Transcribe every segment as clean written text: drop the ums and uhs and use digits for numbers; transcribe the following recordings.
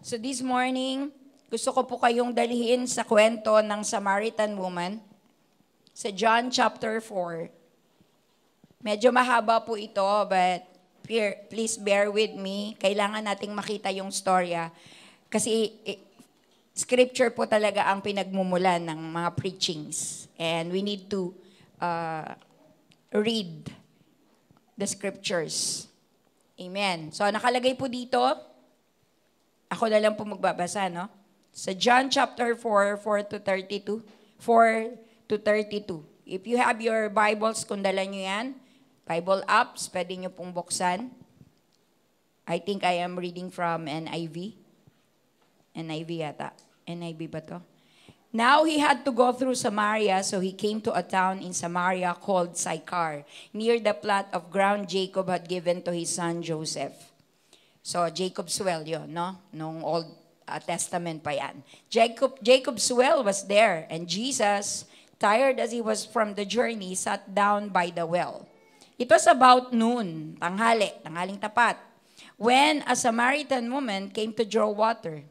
So this morning, gusto ko po kayong dalhin sa kwento ng Samaritan woman sa John chapter 4. Medyo mahaba po ito, but please bear with me. Kailangan nating makita yung storya. Kasi scripture po talaga ang pinagmumulan ng mga preachings. And we need to read the scriptures. Amen. So nakalagay po dito, ako na lang po magbabasa, no? Sa John chapter 4, 4 to 32. If you have your Bibles, kung dala nyo yan, Bible apps, pwede nyo pong buksan. I think I am reading from NIV. NIV yata. NIV ba to? Now he had to go through Samaria, so he came to a town in Samaria called Sychar, near the plot of ground Jacob had given to his son Joseph. So Jacob's well yun, no? Nung Old Testament pa yan. Jacob's well was there, and Jesus, tired as he was from the journey, sat down by the well. It was about noon, tanghaling tapat, when a Samaritan woman came to draw water.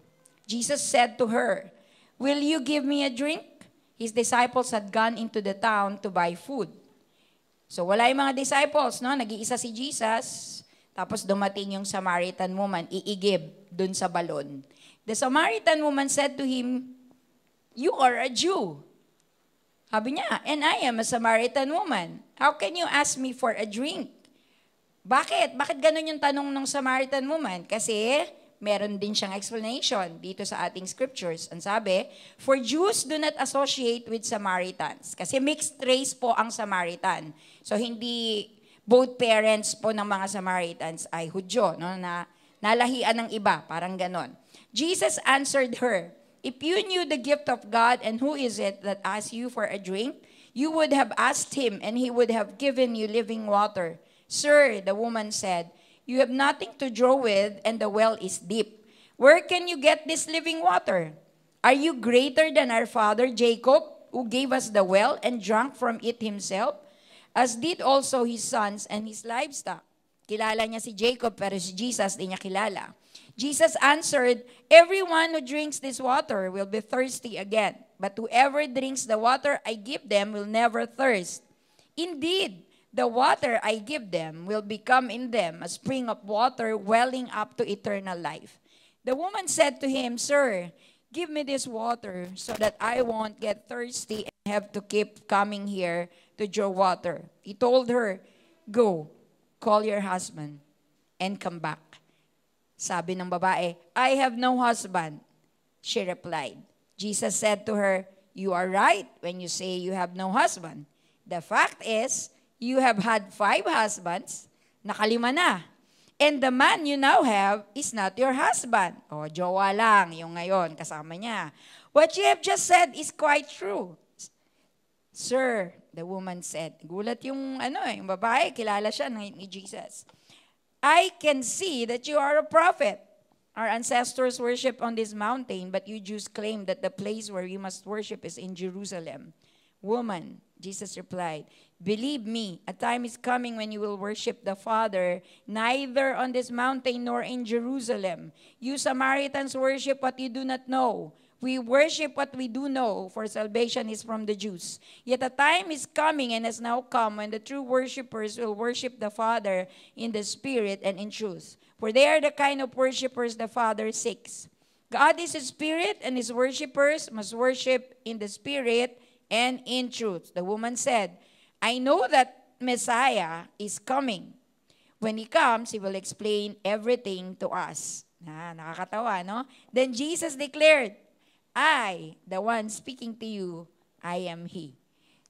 Jesus said to her, "Will you give me a drink?" His disciples had gone into the town to buy food. So wala yung mga disciples, no? Nag-iisa si Jesus, tapos dumating yung Samaritan woman, iigib dun sa balon. The Samaritan woman said to him, "You are a Jew." Sabi niya, "And I am a Samaritan woman. How can you ask me for a drink?" Bakit? Bakit ganun yung tanong ng Samaritan woman? Kasi meron din siyang explanation dito sa ating scriptures. Ang sabi, "For Jews do not associate with Samaritans." Kasi mixed race po ang Samaritan. So hindi both parents po ng mga Samaritans ay Hudyo, no? Na nalahian ng iba, parang ganon. Jesus answered her, "If you knew the gift of God and who is it that asks you for a drink, you would have asked him and he would have given you living water." "Sir," the woman said, "you have nothing to draw with and the well is deep. Where can you get this living water? Are you greater than our father Jacob, who gave us the well and drank from it himself, as did also his sons and his livestock?" Kilala niya si Jacob, pero si Jesus di niya kilala. Jesus answered, "Everyone who drinks this water will be thirsty again, but whoever drinks the water I give them will never thirst. Indeed, the water I give them will become in them a spring of water welling up to eternal life." The woman said to him, "Sir, give me this water so that I won't get thirsty and have to keep coming here to draw water." He told her, "Go, call your husband and come back." Sabi ng babae, "I have no husband." She replied. Jesus said to her, "You are right when you say you have no husband. The fact is, you have had 5 husbands, nakalima na. And the man you now have is not your husband." O, jowa lang yung ngayon, kasama niya. "What you have just said is quite true." "Sir," the woman said. Gulat yung babae, kilala siya ni Jesus. "I can see that you are a prophet. Our ancestors worship on this mountain, but you Jews claim that the place where you must worship is in Jerusalem." "Woman," Jesus replied, "believe me, a time is coming when you will worship the Father, neither on this mountain nor in Jerusalem. You Samaritans worship what you do not know. We worship what we do know, for salvation is from the Jews. Yet a time is coming and has now come when the true worshipers will worship the Father in the Spirit and in truth. For they are the kind of worshipers the Father seeks. God is a Spirit, and His worshipers must worship in the Spirit and in truth." The woman said, "I know that Messiah is coming. When He comes, He will explain everything to us." Nakakatawa, no? Then Jesus declared, "I, the one speaking to you, I am He."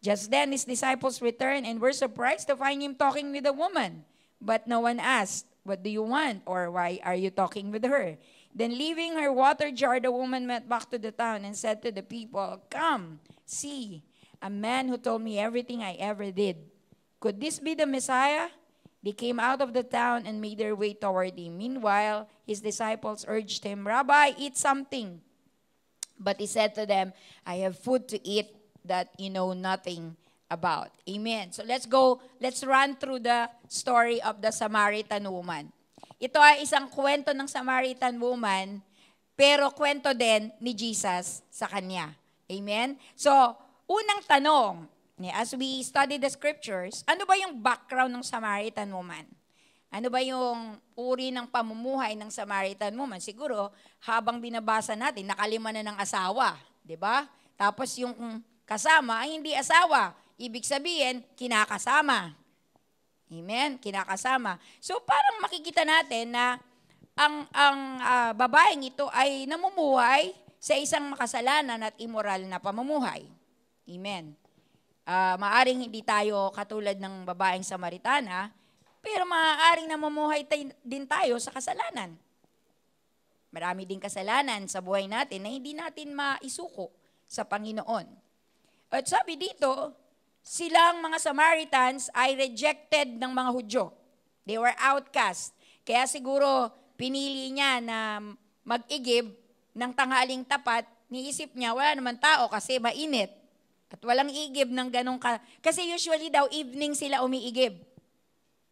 Just then his disciples returned and were surprised to find him talking with a woman. But no one asked, "What do you want?" or "Why are you talking with her?" Then leaving her water jar, the woman went back to the town and said to the people, "Come, see, a man who told me everything I ever did. Could this be the Messiah?" They came out of the town and made their way toward him. Meanwhile, his disciples urged him, "Rabbi, eat something." But he said to them, "I have food to eat that you know nothing about." Amen. So let's run through the story of the Samaritan woman. Ito ay isang kwento ng Samaritan woman pero kwento din ni Jesus sa kanya. Amen? So, unang tanong, as we study the scriptures, ano ba yung background ng Samaritan woman? Ano ba yung uri ng pamumuhay ng Samaritan woman? Siguro, habang binabasa natin, nakalima na ng asawa. 'Di ba? Tapos yung kasama ay hindi asawa. Ibig sabihin, kinakasama. Amen? Kinakasama. So, parang makikita natin na ang babaeng ito ay namumuhay sa isang makasalanan at immoral na pamumuhay. Amen. Maaring hindi tayo katulad ng babaeng Samaritana, pero maaaring namumuhay din tayo sa kasalanan. Marami din kasalanan sa buhay natin na hindi natin maisuko sa Panginoon. At sabi dito, silang mga Samaritans ay rejected ng mga Hudyo. They were outcast. Kaya siguro pinili niya na mag-igib ng tanghaling tapat, niisip niya, wala naman tao kasi mainit. At walang igib ng ganong kasi usually daw evening sila umiigib.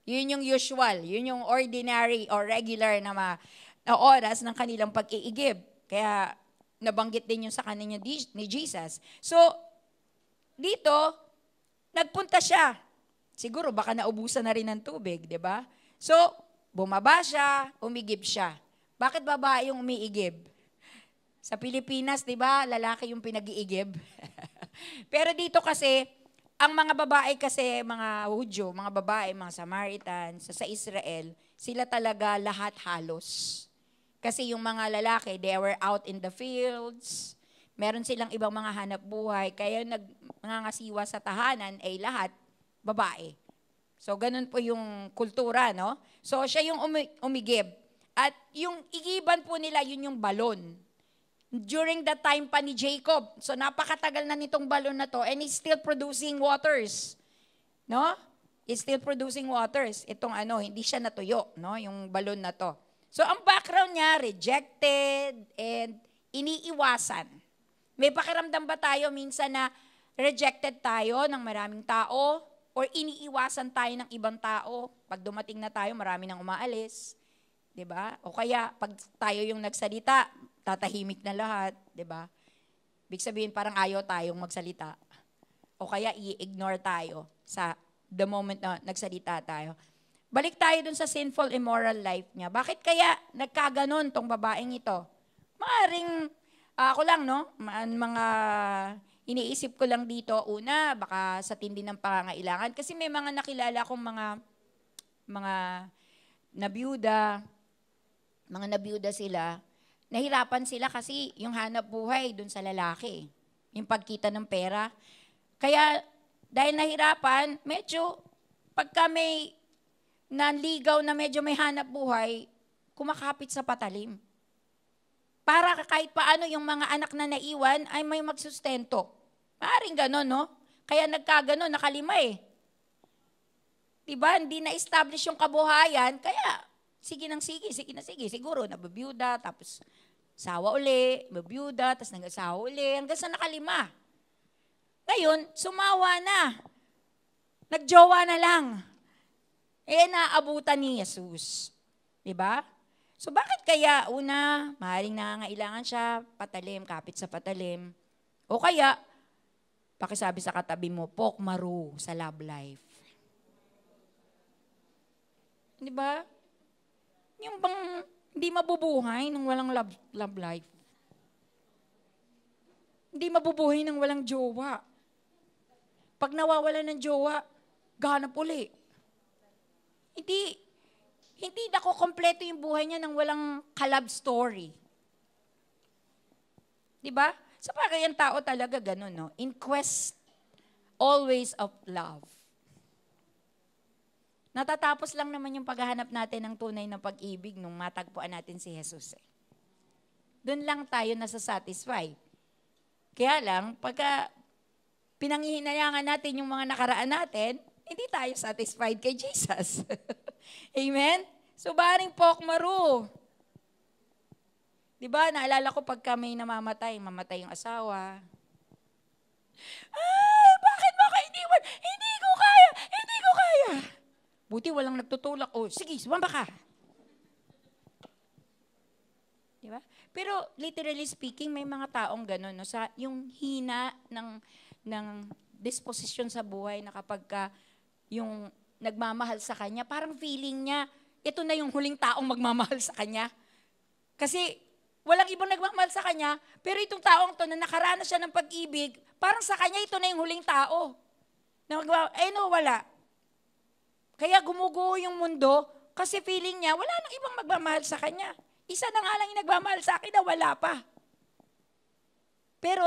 Yun yung usual, yun yung ordinary or regular na oras ng kanilang pag-iigib. Kaya nabanggit din yun sa kanina ni Jesus. So, dito, nagpunta siya. Siguro baka naubusan na rin ng tubig, di ba? So, bumaba siya, umigib siya. Bakit babae yung umiigib? Sa Pilipinas, di ba, lalaki yung pinag-iigib. Pero dito kasi, ang mga babae kasi, mga Hudyo, mga babae, mga Samaritans, sa Israel, sila talaga lahat halos. Kasi yung mga lalaki, they were out in the fields, meron silang ibang mga hanap buhay, kaya nangangasiwa sa tahanan ay lahat babae. So, ganun po yung kultura, no? So, siya yung umigib. At yung igiban po nila, yun yung balon. During the time pa ni Jacob. So, napakatagal na nitong balon na to and it's still producing waters. No? It's still producing waters. Itong hindi siya natuyo, no? Yung balon na to. So, ang background niya, rejected and iniiwasan. May pakiramdam ba tayo minsan na rejected tayo ng maraming tao or iniiwasan tayo ng ibang tao? Pag dumating na tayo, marami nang umaalis. 'Di ba? O kaya, pag tayo yung nagsalita, tatahimik na lahat, 'di ba? Big sabihin parang ayaw tayong magsalita. O kaya i-ignore tayo sa the moment na nagsalita tayo. Balik tayo dun sa sinful immoral life niya. Bakit kaya nagkaganon tong babaeng ito? Maaring ako lang, no? Mga iniisip ko lang dito, una, baka sa tindi ng pangangailangan kasi may mga nakilala kong mga nabiyuda sila. Nahirapan sila kasi yung hanap buhay dun sa lalaki. Yung pagkita ng pera. Kaya dahil nahirapan, medyo pagka may nanligaw na medyo may hanap buhay, kumakapit sa patalim. Para kahit paano yung mga anak na naiwan ay may magsustento. Maaring gano'n, no? Kaya nagkaganon, nakalima eh. Diba? Hindi na-establish yung kabuhayan, kaya sige na sige. Siguro, nababiyuda, tapos sawa uli, mabiyuda, tapos nag-asawa uli, hanggang sa nakalima. Ngayon, sumawa na. Nagjowa na lang. Naabutan ni Jesus. Diba? So, bakit kaya, una, maaaring nangangailangan siya, patalim, kapit sa patalim. O kaya, pakisabi sa katabi mo, pokmaru sa love life. Diba? Yung bang hindi mabubuhay nang walang love life. Hindi mabubuhay nang walang jowa. Pag nawawala ng jowa, ganap uli. Hindi nako kompleto yung buhay niya nang walang ka-love story. Diba? Sa bagay ang tao talaga ganun, no? In quest always of love. Natatapos lang naman yung paghahanap natin ng tunay na pag-ibig nung matagpuan natin si Jesus. Doon lang tayo nasasatisfy. Kaya lang, pagka pinanghihinayangan natin yung mga nakaraan natin, hindi tayo satisfied kay Jesus. Amen? So, baring pokmaru. Diba, naalala ko pagka may mamatay yung asawa. Ay, bakit mo kayo iniwan? Hindi ko kaya! Buti walang nagtutulak. Oh, sige, sumamba ka. Diba? Di ba? Pero literally speaking, may mga taong gano'n, no? Sa, yung hina ng disposition sa buhay na kapag ka yung nagmamahal sa kanya, parang feeling niya, ito na yung huling taong magmamahal sa kanya. Kasi walang ibang nagmamahal sa kanya, pero itong taong to na nakaranas siya ng pag-ibig, parang sa kanya ito na yung huling tao. Wala. Kaya gumuguho yung mundo kasi feeling niya, wala nang ibang magmamahal sa kanya. Isa na nga lang yung nagmamahal sa akin na wala pa. Pero,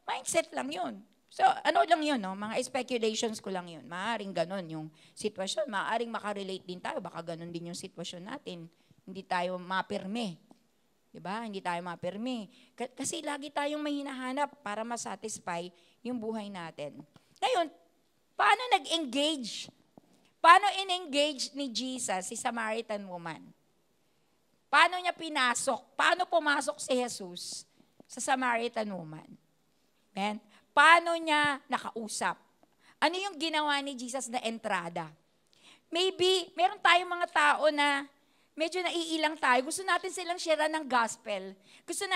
mindset lang yun. So, ano lang yun, no? Mga speculations ko lang yun. Maaaring ganun yung sitwasyon. Maaaring makarelate din tayo. Baka ganun din yung sitwasyon natin. Hindi tayo mapirme. Diba? Hindi tayo mapirme. Kasi lagi tayong may hinahanap para masatisfy yung buhay natin. Ngayon, paano nag-engage? Paano in-engage ni Jesus si Samaritan woman? Paano niya pinasok? Paano pumasok si Jesus sa Samaritan woman? Amen? Paano niya nakausap? Ano yung ginawa ni Jesus na entrada? Maybe, meron tayong mga tao na medyo naiilang tayo. Gusto natin silang share ng gospel. Gusto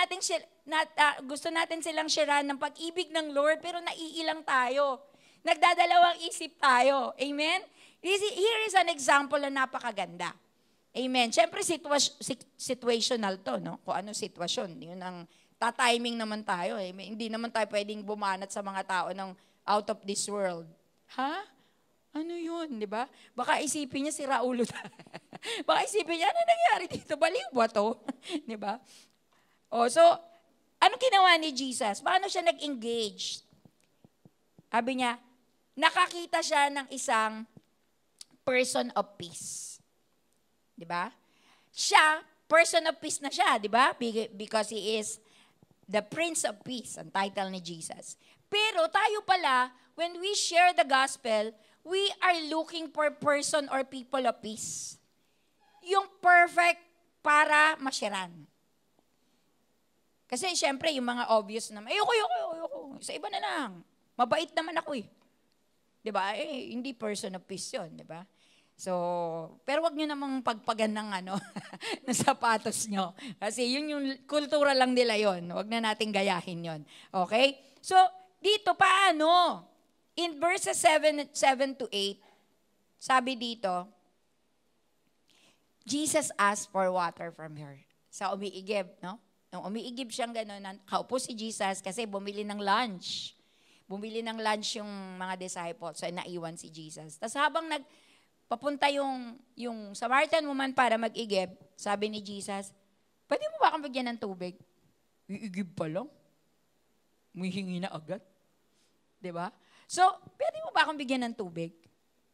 natin silang share ng pag-ibig ng Lord, pero naiilang tayo. Nagdadalawang isip tayo. Amen? Here is an example na napakaganda. Amen. Siyempre, situational to, no? Kung ano sitwasyon. Yun ang tatiming naman tayo. Eh. Hindi naman tayo pwedeng bumanat sa mga tao ng out of this world. Ha? Ano yun, di ba? Baka isipin niya si Raulo. Baka isipin niya, ano nangyari dito? Baliw ba to? Di ba? So, ano ginawa ni Jesus? Paano siya nag-engage? Sabi niya, nakakita siya ng isang person of peace. Di ba? Siya, person of peace na siya, di ba? Because he is the Prince of Peace, ang title ni Jesus. Pero tayo pala, when we share the gospel, we are looking for person or people of peace. Yung perfect para masyaran. Kasi syempre, yung mga obvious naman, ayoko. Sa iba na lang. Mabait naman ako eh. Diba? Hindi person of peace yun, diba? So, pero wag nyo namang pagpagan ng ng sapatos nyo. Kasi yun yung kultura lang nila yun. Wag na nating gayahin yun. Okay? So, dito paano? In verses 7 to 8, sabi dito, Jesus asked for water from her. Sa umiigib, no? Nung umiigib siyang gano'n, kaupo si Jesus kasi bumili ng lunch. Bumili ng lunch yung mga disciples. So, naiwan si Jesus. Tapos habang papunta yung Samaritan woman para mag-igib, sabi ni Jesus, pwede mo ba akong bigyan ng tubig? Iigib pa lang. May hingi na agad. Diba? So, pwede mo ba akong bigyan ng tubig?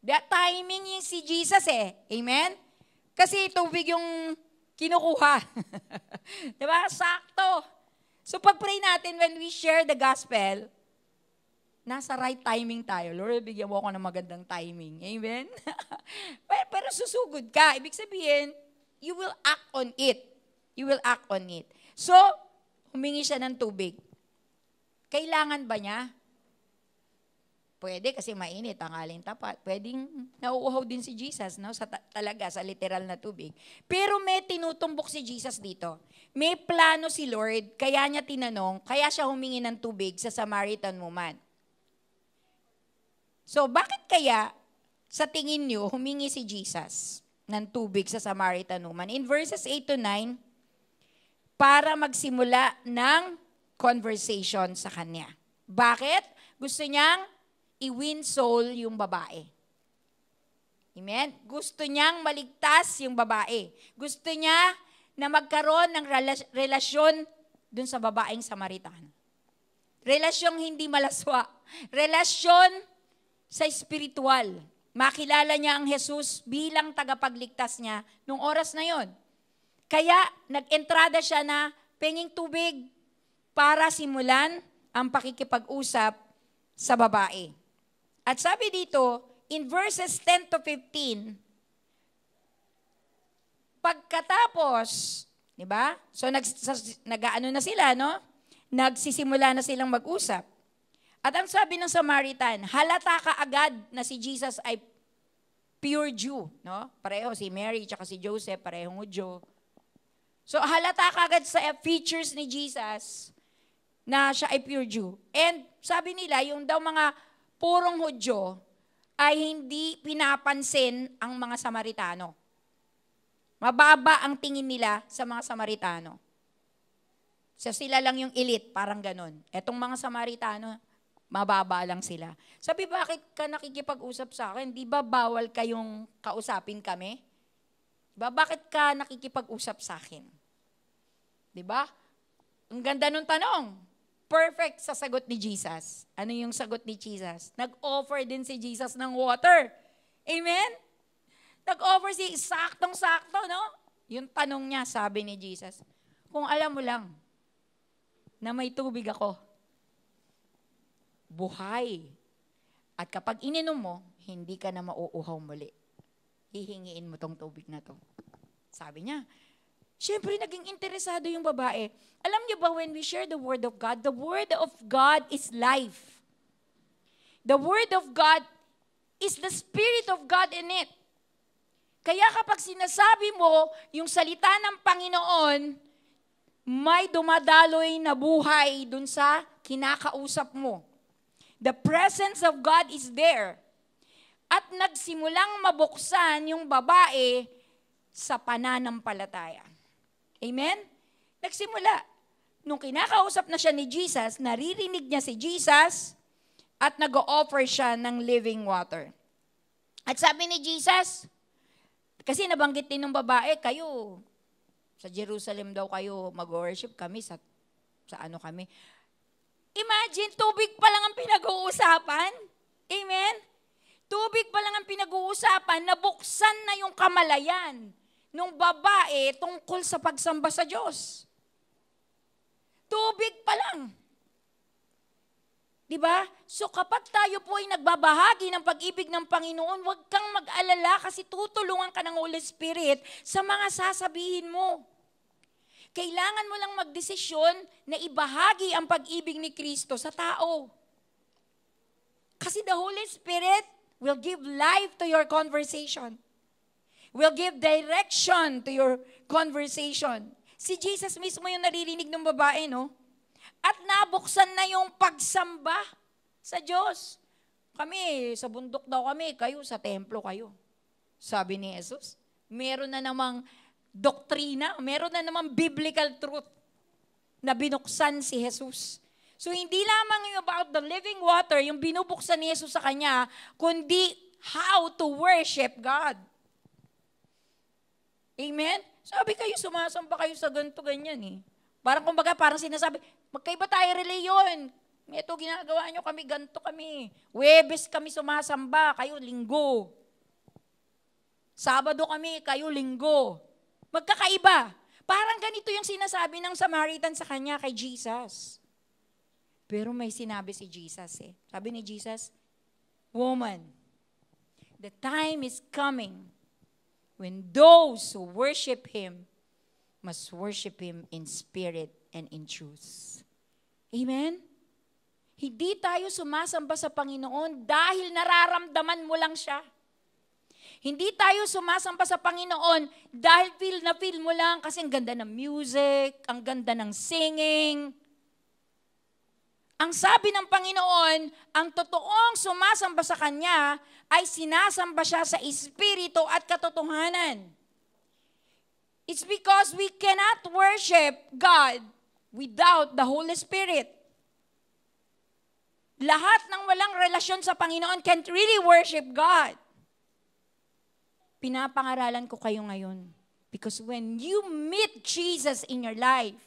That timing yung si Jesus eh. Amen? Kasi tubig yung kinukuha. Diba? Sakto. So, pag-pray natin when we share the gospel, nasa right timing tayo. Lord, bigyan mo ako ng magandang timing. Amen? pero susugod ka. Ibig sabihin, you will act on it. You will act on it. So, humingi siya ng tubig. Kailangan ba niya? Pwede kasi mainit ang alin tapat. Pwedeng nauuhaw din si Jesus, no? Talaga, sa literal na tubig. Pero may tinutumbok si Jesus dito. May plano si Lord, kaya niya tinanong, kaya siya humingi ng tubig sa Samaritan woman. So, bakit kaya sa tingin nyo humingi si Jesus ng tubig sa Samaritan woman? In verses 8 to 9, para magsimula ng conversation sa kanya. Bakit? Gusto niyang i-win soul yung babae. Amen? Gusto niyang maligtas yung babae. Gusto niya na magkaroon ng relasyon dun sa babaeng Samaritan. Relasyong hindi malaswa. Relasyon sa spiritual. Makilala niya ang Jesus bilang tagapagligtas niya nung oras na yon. Kaya nag-entrada siya na penging tubig para simulan ang pakikipag-usap sa babae. At sabi dito, in verses 10 to 15, pagkatapos, di ba? So nag-ano na sila, no? Nagsisimula na silang mag-usap. At ang sabi ng Samaritan, halata ka agad na si Jesus ay pure Jew, no? Pareho si Mary at si Joseph, parehong Udyo. So halata kagad sa features ni Jesus na siya ay pure Jew. And sabi nila, yung daw mga purong Hudyo ay hindi pinapansin ang mga Samaritano. Mababa ang tingin nila sa mga Samaritano. So sila lang yung elite, parang ganun. Etong mga Samaritano, mababa lang sila. Sabi, bakit ka nakikipag-usap sa akin? Di ba bawal kayong kausapin kami? Diba? Bakit ka nakikipag-usap sa akin? Di ba? Ang ganda nung tanong. Perfect sa sagot ni Jesus. Ano yung sagot ni Jesus? Nag-offer din si Jesus ng water. Amen? Nag-offer saktong-sakto, no? Yung tanong niya, sabi ni Jesus, kung alam mo lang na may tubig ako, buhay. At kapag ininom mo, hindi ka na mauuhaw muli. Hihingiin mo tong tubig na to. Sabi niya, syempre naging interesado yung babae. Alam niyo ba, when we share the Word of God, the Word of God is life. The Word of God is the Spirit of God in it. Kaya kapag sinasabi mo yung salita ng Panginoon, may dumadaloy na buhay dun sa kinakausap mo. The presence of God is there. At nagsimulang mabuksan yung babae sa pananampalataya. Amen? Nagsimula. Nung kinakausap na siya ni Jesus, naririnig niya si Jesus at nag-o-offer siya ng living water. At sabi ni Jesus, kasi nabanggit din ng babae, kayo, sa Jerusalem daw kayo mag-worship, kami sa ano kami. Imagine, tubig pa lang ang pinag-uusapan. Amen? Tubig pa lang ang pinag-uusapan, nabuksan na yung kamalayan ng babae tungkol sa pagsamba sa Diyos. Tubig pa lang. Diba? So kapag tayo po ay nagbabahagi ng pag-ibig ng Panginoon, huwag kang mag-alala kasi tutulungan ka ng Holy Spirit sa mga sasabihin mo. Kailangan mo lang magdesisyon na ibahagi ang pag-ibig ni Kristo sa tao. Kasi the Holy Spirit will give life to your conversation. Will give direction to your conversation. Si Jesus mismo yung naririnig ng babae, no? At nabuksan na yung pagsamba sa Diyos. Kami, sa bundok daw kami, kayo sa templo kayo. Sabi ni Jesus. Meron na namang doktrina, meron na namang biblical truth na binuksan si Jesus. So hindi lamang yung about the living water, yung binubuksan ni Jesus sa kanya, kundi how to worship God. Amen? Sabi kayo, sumasamba kayo sa ganito, ganyan eh. Parang sinasabi, magkaiba tayo reliyon. Ito ginagawa nyo kami, ganito kami. Huwebes kami sumasamba, kayo linggo. Sabado kami, kayo linggo. Magkakaiba. Parang ganito yung sinasabi ng Samaritan sa kanya kay Jesus. Pero may sinabi si Jesus eh. Sabi ni Jesus, woman, the time is coming when those who worship Him must worship Him in spirit and in truth. Amen? Hindi tayo sumasamba sa Panginoon dahil nararamdaman mo lang siya. Hindi tayo sumasamba sa Panginoon dahil feel mo lang kasi ang ganda ng music, ang ganda ng singing. Ang sabi ng Panginoon, ang totoong sumasamba sa Kanya ay sinasamba siya sa Espiritu at katotohanan. It's because we cannot worship God without the Holy Spirit. Lahat ng walang relasyon sa Panginoon can't really worship God. Pinapangaralan ko kayo ngayon. Because when you meet Jesus in your life,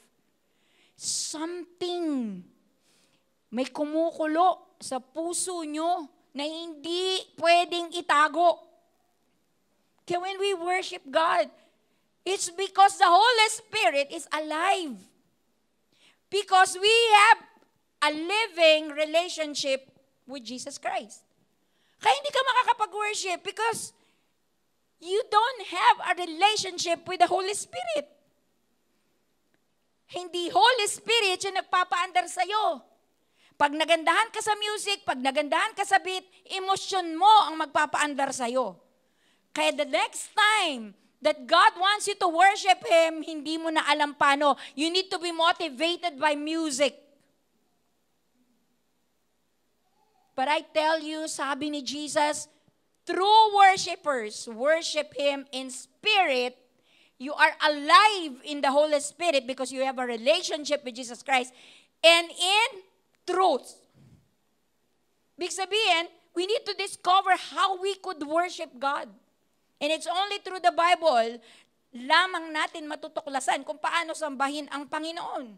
may kumukulo sa puso nyo na hindi pwedeng itago. Kaya when we worship God, it's because the Holy Spirit is alive. Because we have a living relationship with Jesus Christ. Kaya hindi ka makakapag-worship because you don't have a relationship with the Holy Spirit. Hindi Holy Spirit yung nagpapaandar sa'yo. Pag nagandahan ka sa music, pag nagandahan ka sa beat, emosyon mo ang magpapaandar sa'yo. Kaya the next time that God wants you to worship Him, hindi mo na alam paano. You need to be motivated by music. But I tell you, sabi ni Jesus, true worshipers worship Him in spirit. You are alive in the Holy Spirit because you have a relationship with Jesus Christ. And in truth. Big sabihin, we need to discover how we could worship God. And it's only through the Bible lamang natin matutuklasan kung paano sambahin ang Panginoon.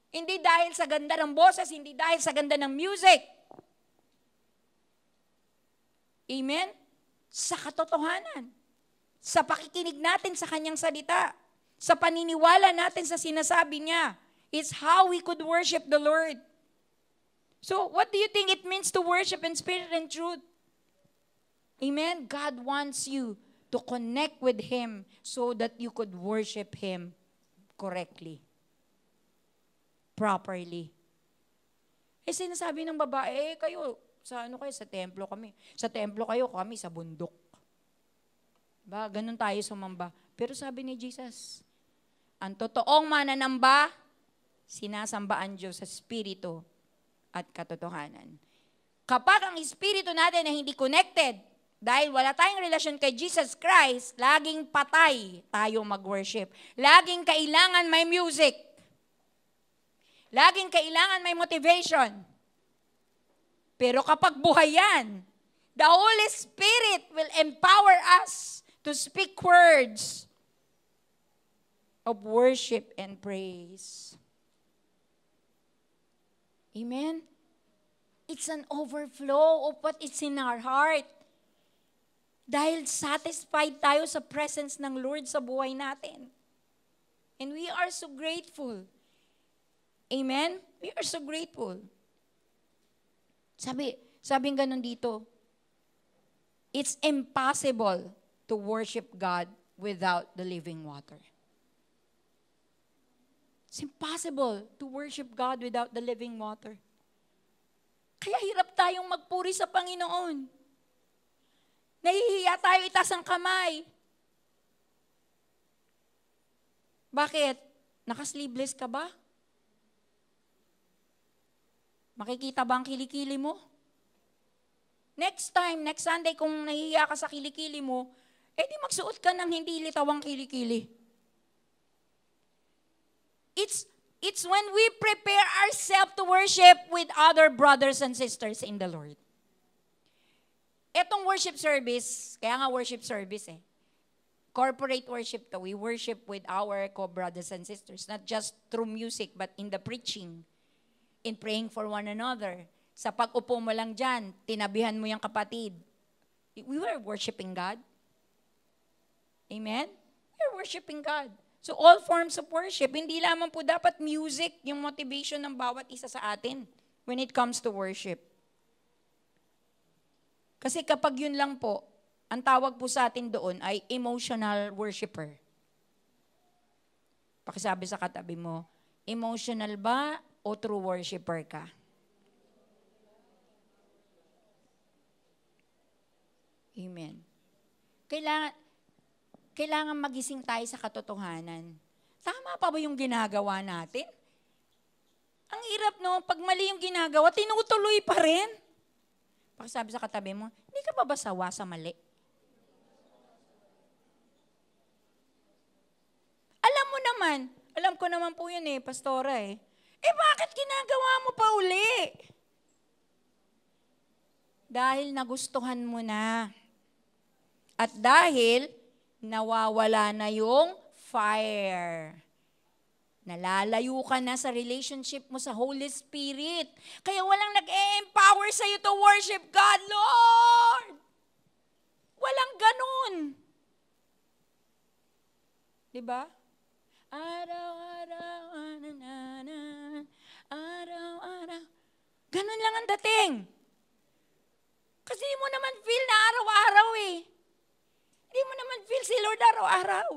Hindi dahil sa ganda ng boses, hindi dahil sa ganda ng music. Amen? Sa katotohanan. Sa pakikinig natin sa Kanyang salita. Sa paniniwala natin sa sinasabi niya. It's how we could worship the Lord. So, what do you think it means to worship in spirit and truth? Amen? God wants you to connect with Him so that you could worship Him correctly. Properly. Eh, sinasabi ng babae, kayo, sa templo kami. Sa templo kayo, kami sa bundok. Ba, ganun tayo sumamba. Pero sabi ni Jesus, ang totoong mananamba, sinasamba ang Diyos sa Espiritu at katotohanan. Kapag ang Espiritu natin ay hindi connected, dahil wala tayong relasyon kay Jesus Christ, laging patay tayo mag-worship. Laging kailangan may music. Laging kailangan may motivation. Pero kapag buhay yan, the Holy Spirit will empower us to speak words of worship and praise. Amen? It's an overflow of what is in our heart. Dahil satisfied tayo sa presence ng Lord sa buhay natin. And we are so grateful. Amen? We are so grateful. Sabing ganun dito, it's impossible to worship God without the living water. It's impossible to worship God without the living water. Kaya hirap tayong magpuri sa Panginoon. Nahihiya tayo itaas ang kamay. Bakit? Naka-sleeveless ka ba? Makikita ba ang kilikili mo? Next Sunday, kung nahihiya ka sa kilikili mo, di magsuot ka ng hindi litawang kilikili. It's when we prepare ourselves to worship with other brothers and sisters in the Lord. Etong worship service, kaya nga worship service corporate worship to. We worship with our co-brothers and sisters, not just through music, but in the preaching, in praying for one another. Sa pag-upo mo lang dyan, tinabihan mo yung kapatid. We were worshiping God. Amen? We are worshiping God. So all forms of worship, hindi lamang po dapat music yung motivation ng bawat isa sa atin when it comes to worship. Kasi kapag yun lang po, ang tawag po sa atin doon ay emotional worshiper. Pakisabi sa katabi mo, emotional ba o true worshiper ka? Amen. Kailangan magising tayo sa katotohanan. Tama pa ba yung ginagawa natin? Ang hirap no, pag mali yung ginagawa, tinutuloy pa rin. Pakisabi sa katabi mo, hindi ka pa ba sawa sa mali? Alam ko naman po yun pastora bakit ginagawa mo pa uli? Dahil nagustuhan mo na. At dahil nawawala na yung fire. Nalalayo ka na sa relationship mo sa Holy Spirit. Kaya walang nag-e-empower sa'yo to worship God, Lord! Walang ganun. Diba? Araw-araw, araw-araw. Ganun lang ang dating. Kasi di mo naman feel na araw-araw Hindi mo naman feel si Lord araw-araw.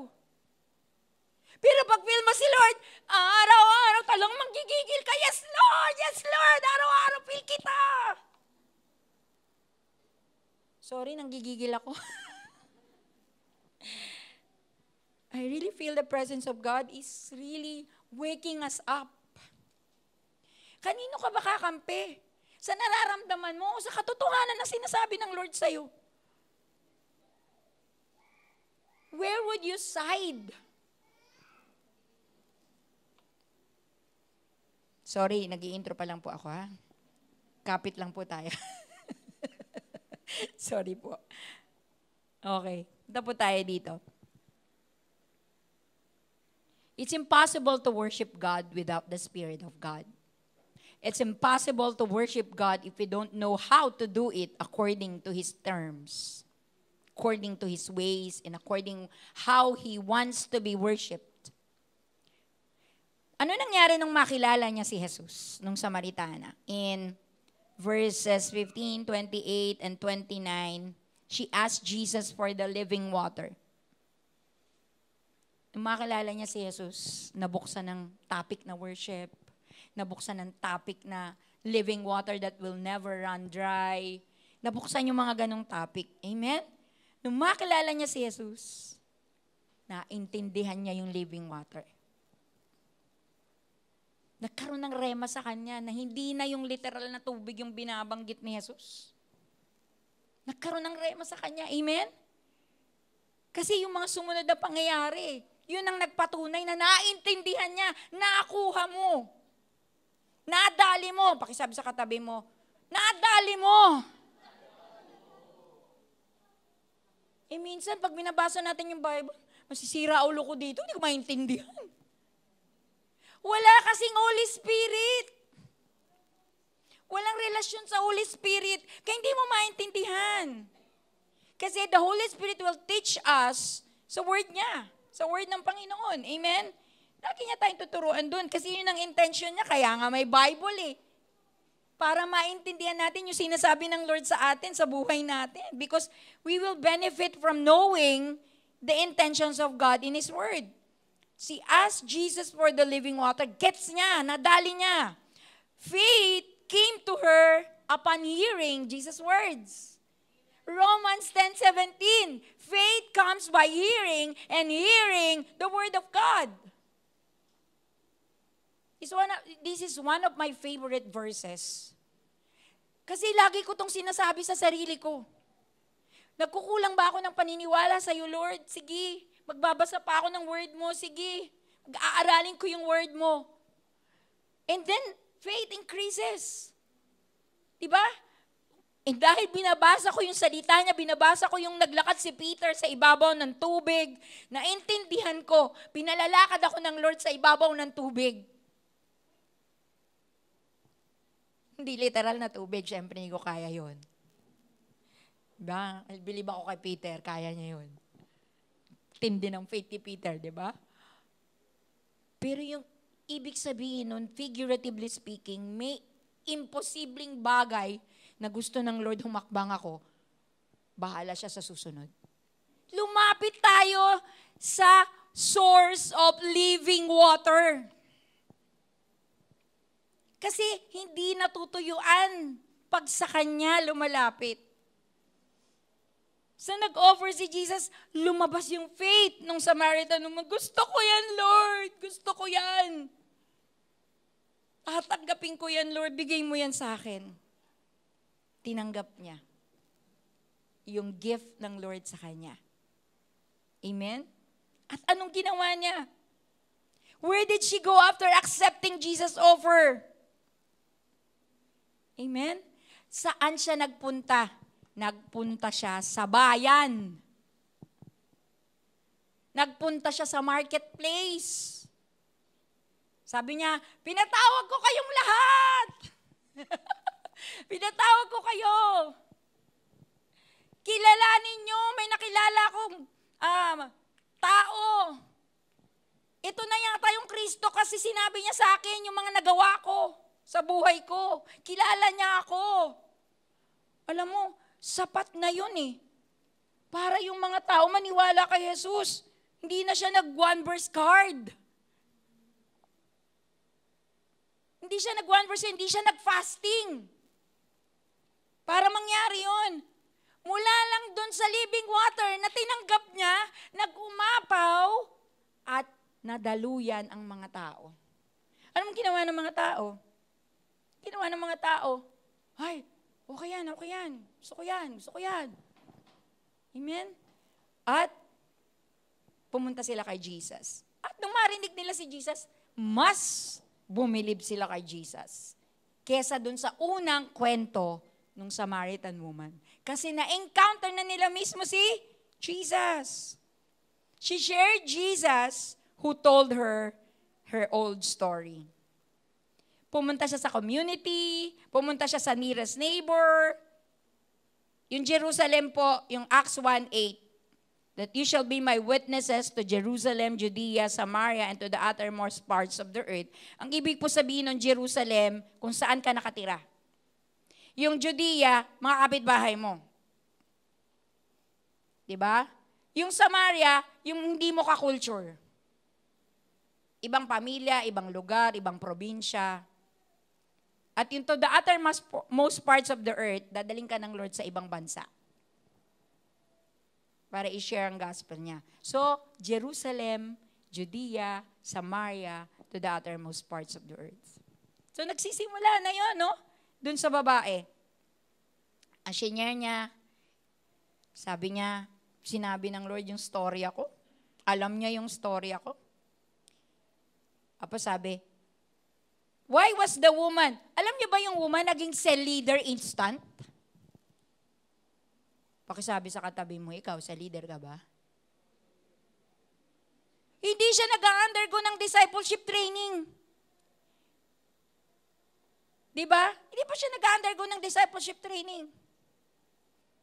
Pero pag feel mo si Lord, araw-araw talong manggigigil ka, yes Lord, araw-araw feel kita. Sorry, nanggigigil ako. I really feel the presence of God is really waking us up. Kanino ka ba kakampi? Sa nararamdaman mo o sa katotohanan na sinasabi ng Lord sa'yo? Where would you side? Sorry, nag-i-intro pa lang po ako ha. Kapit lang po tayo. Sorry po. Okay, punta po tayo dito. It's impossible to worship God without the Spirit of God. It's impossible to worship God if we don't know how to do it according to His terms, according to His ways, and according how He wants to be worshipped. Ano nangyari nung makilala niya si Jesus, nung Samaritana? In verses 15, 28, and 29, she asked Jesus for the living water. Nung makilala niya si Jesus, nabuksan ng topic na worship, nabuksan ng topic na living water that will never run dry. Nabuksan yung mga ganong topic. Amen? Nung makilala niya si Jesus, naintindihan niya yung living water. Nagkaroon ng rema sa kanya na hindi na yung literal na tubig yung binabanggit ni Jesus. Nagkaroon ng rema sa kanya. Amen? Kasi yung mga sumunod na pangyayari, yun ang nagpatunay na naintindihan niya, nakuha mo. Nadali mo. Pakisabi sa katabi mo, nadali mo. Minsan, pag binabasa natin yung Bible, masisira ulo ko dito, hindi ko maintindihan. Wala kasing Holy Spirit. Walang relasyon sa Holy Spirit, kaya hindi mo maintindihan. Kasi the Holy Spirit will teach us sa word niya. Sa word ng Panginoon. Amen? Lagi niya tayong tuturuan dun. Kasi yun ang intention niya. Kaya nga may Bible eh. Para maintindihan natin yung sinasabi ng Lord sa atin, sa buhay natin. Because we will benefit from knowing the intentions of God in His word. She asked Jesus for the living water. Gets niya. Nadali niya. Faith came to her upon hearing Jesus' words. Romans 10:17, faith comes by hearing, and hearing the word of God. This is one of my favorite verses. Kasi lagi ko itong sinasabi sa sarili ko. Nagkukulang ba ako ng paniniwala sa iyo, Lord? Sige, magbabasa pa ako ng word mo. Sige, mag-aaralin ko yung word mo. And then, faith increases. Diba? And dahil binabasa ko yung salita niya, binabasa ko yung naglakad si Peter sa ibabaw ng tubig, naintindihan ko, pinalalakad ako ng Lord sa ibabaw ng tubig. Hindi literal na tubig, syempre hindi ko kaya yun. Diba? Believe ako kay Peter, kaya niya yun. Tindi ng faith ni Peter, diba? Pero yung ibig sabihin nun, figuratively speaking, may imposibleng bagay na gusto ng Lord humakbang ako, bahala siya sa susunod. Lumapit tayo sa source of living water. Kasi hindi natutuyuan pag sa Kanya lumalapit. So nag-offer si Jesus, lumabas yung faith nung Samaritan. Gusto ko yan, Lord. Gusto ko yan. Tatanggapin ko yan, Lord. Bigay mo yan sa akin. Tinanggap niya yung gift ng Lord sa kanya. Amen? At anong ginawa niya? Where did she go after accepting Jesus' offer? Amen? Saan siya nagpunta? Nagpunta siya sa bayan. Nagpunta siya sa marketplace. Sabi niya, pinatawag ko kayong lahat. Pinatawag ko kayo. Kilalanin nyo, may nakilala akong tao. Ito na yata yung Kristo kasi sinabi niya sa akin yung mga nagawa ko sa buhay ko. Kilala niya ako. Alam mo, sapat na yun eh. Para yung mga tao maniwala kay Jesus. Hindi na siya nag-one verse card. Hindi siya nag-one verse, hindi siya nag-fasting. Para mangyari yun. Mula lang doon sa living water na tinanggap niya, nag-umapaw at nadaluyan ang mga tao. Anong ginawa ng mga tao? Ginawa ng mga tao, ay, okay yan. Gusto ko yan. Amen? At pumunta sila kay Jesus. At nung marinig nila si Jesus, mas bumilib sila kay Jesus kesa dun sa unang kwento nung Samaritan woman. Kasi na-encounter na nila mismo si Jesus. She shared Jesus who told her old story. Pumunta siya sa community, pumunta siya sa nearest neighbor. Yung Jerusalem po, yung Acts 1:8, that you shall be my witnesses to Jerusalem, Judea, Samaria, and to the uttermost parts of the earth. Ang ibig po sabihin ng Jerusalem, kung saan ka nakatira. Yung Judea, mga kapitbahay mo. Diba? Yung Samaria, yung hindi mo ka-culture. Ibang pamilya, ibang lugar, ibang probinsya. At yung to the uttermost parts of the earth, dadaling ka ng Lord sa ibang bansa. Para i-share ang gospel niya. So, Jerusalem, Judea, Samaria, to the uttermost parts of the earth. So, nagsisimula na yun, no? Dun sa babae. Ang senior niya, sabi niya, sinabi ng Lord yung story ako. Alam niya yung story ako. Apo sabi, why was the woman, alam niyo ba yung woman naging cell leader instant? Pakisabi sa katabi mo, ikaw, cell leader ka ba? Hindi siya nag-undergo ng discipleship training. Diba? Hindi pa siya nag-undergo ng discipleship training.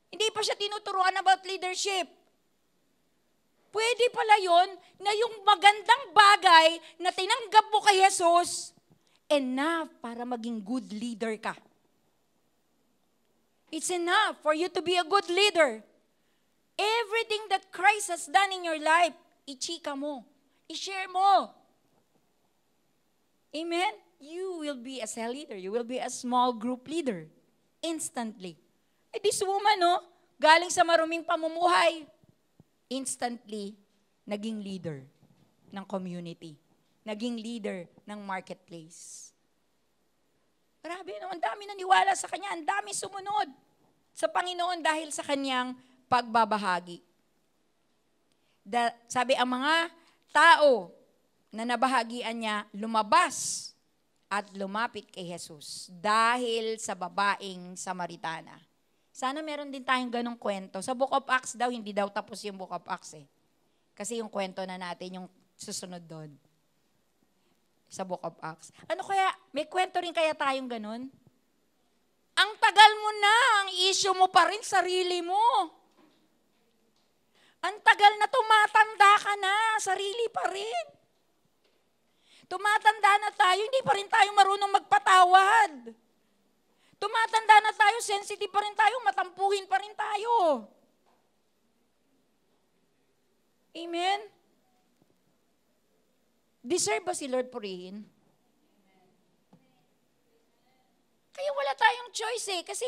Hindi pa siya tinuturuan about leadership. Pwede pala yon na yung magandang bagay na tinanggap mo kay Jesus, enough para maging good leader ka. It's enough for you to be a good leader. Everything that Christ has done in your life, i-chika mo, i-share mo. Amen? You will be a cell leader. You will be a small group leader. Instantly. This woman, no, galing sa maruming pamumuhay, instantly, naging leader ng community. Naging leader ng marketplace. Grabe, no? Ang dami naniwala sa kanya, ang dami sumunod sa Panginoon dahil sa kanyang pagbabahagi. Sabi, ang mga tao na nabahagian niya, lumabas at lumapit kay Jesus dahil sa babaeng Samaritana. Sana meron din tayong ganong kwento. Sa Book of Acts daw, hindi daw tapos yung Book of Acts eh. Kasi yung kwento na natin, yung susunod doon. Sa Book of Acts. Ano kaya, may kwento rin kaya tayong ganon? Ang tagal mo na, ang issue mo pa rin, sarili mo. Ang tagal na tumatanda ka na, sarili pa rin. Tumatanda na tayo, hindi pa rin tayo marunong magpatawad. Tumatanda na tayo, sensitive pa rin tayo, matampuhin pa rin tayo. Amen? Deserve ba si Lord purihin? Kaya wala tayong choice eh, kasi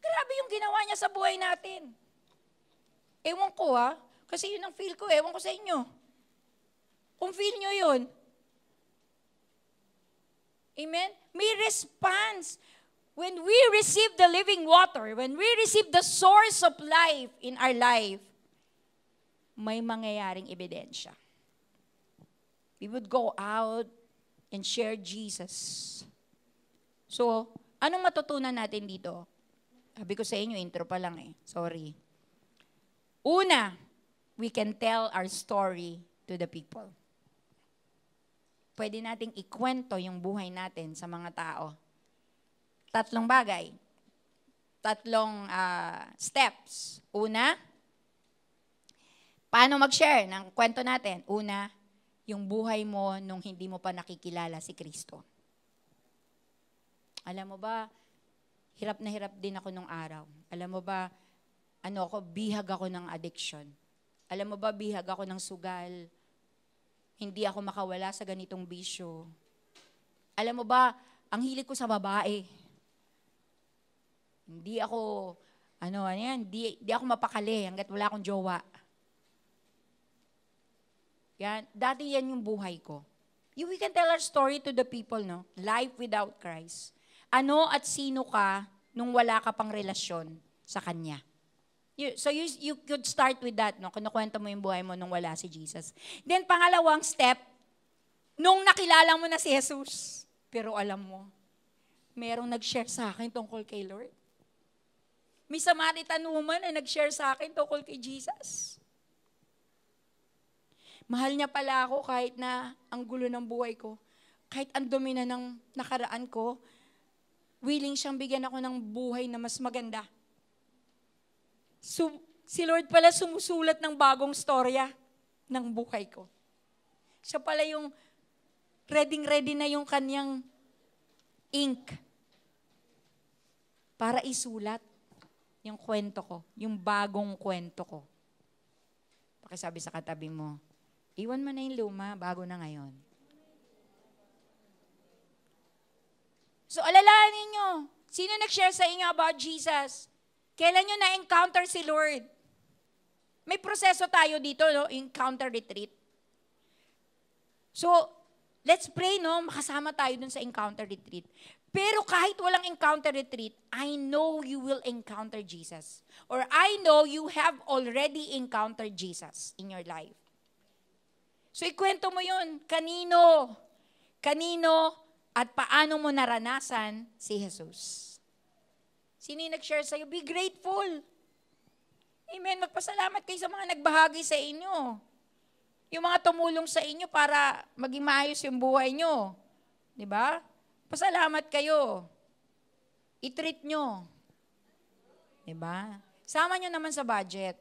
grabe yung ginawa niya sa buhay natin. Ewan ko kasi yun ang feel ko, ewan ko sa inyo. Kung feel nyo yun. Amen? May response. When we receive the living water, when we receive the source of life in our life, may mangyayaring ebidensya. We would go out and share Jesus. So, anong matutunan natin dito? Sabi ko sa inyo, intro pa lang eh. Sorry. Una, we can tell our story to the people. Pwede nating ikwento yung buhay natin sa mga tao. Tatlong bagay. Tatlong steps. Una, paano mag-share ng kwento natin? Una, yung buhay mo nung hindi mo pa nakikilala si Kristo. Alam mo ba, hirap na hirap din ako nung araw. Alam mo ba, bihag ako ng addiction. Alam mo ba, bihag ako ng sugal. Hindi ako makawala sa ganitong bisyo. Alam mo ba, ang hilig ko sa babae. Hindi ako Ano yan, di ako mapakali hanggat wala akong jowa. Yan, dati yan yung buhay ko. We can tell our story to the people, no? Life without Christ. Ano at sino ka nung wala ka pang relasyon sa Kanya? So you could start with that, no? Kinukwento mo yung buhay mo nung wala si Jesus. Then pangalawang step, nung nakilala mo na si Jesus, pero alam mo, merong nag-share sa akin tungkol kay Lord. May Samaritan woman na nag-share sa akin tungkol kay Jesus. Mahal niya pala ako kahit na ang gulo ng buhay ko. Kahit ang dumi na ng nakaraan ko, willing siyang bigyan ako ng buhay na mas maganda. So, si Lord pala sumusulat ng bagong storya ng buhay ko. Siya pala yung ready na yung kanyang ink para isulat yung kwento ko, yung bagong kwento ko. Pakisabi sa katabi mo, iwan mo na yung luma, bago na ngayon. So, alalahanin nyo, sino nag-share sa inyo about Jesus? Kailan nyo na-encounter si Lord? May proseso tayo dito, no? Encounter retreat. So, let's pray, no? Makasama tayo dun sa encounter retreat. Pero kahit walang encounter retreat, I know you will encounter Jesus. Or I know you have already encountered Jesus in your life. So, ikwento mo yun. Kanino at paano mo naranasan si Jesus. Sino yung nag-share sa'yo? Be grateful. Amen. Magpasalamat kayo sa mga nagbahagi sa inyo. Yung mga tumulong sa inyo para maging maayos yung buhay nyo. Diba? Pasalamat kayo. I-treat nyo. Diba? Sama nyo naman sa budget.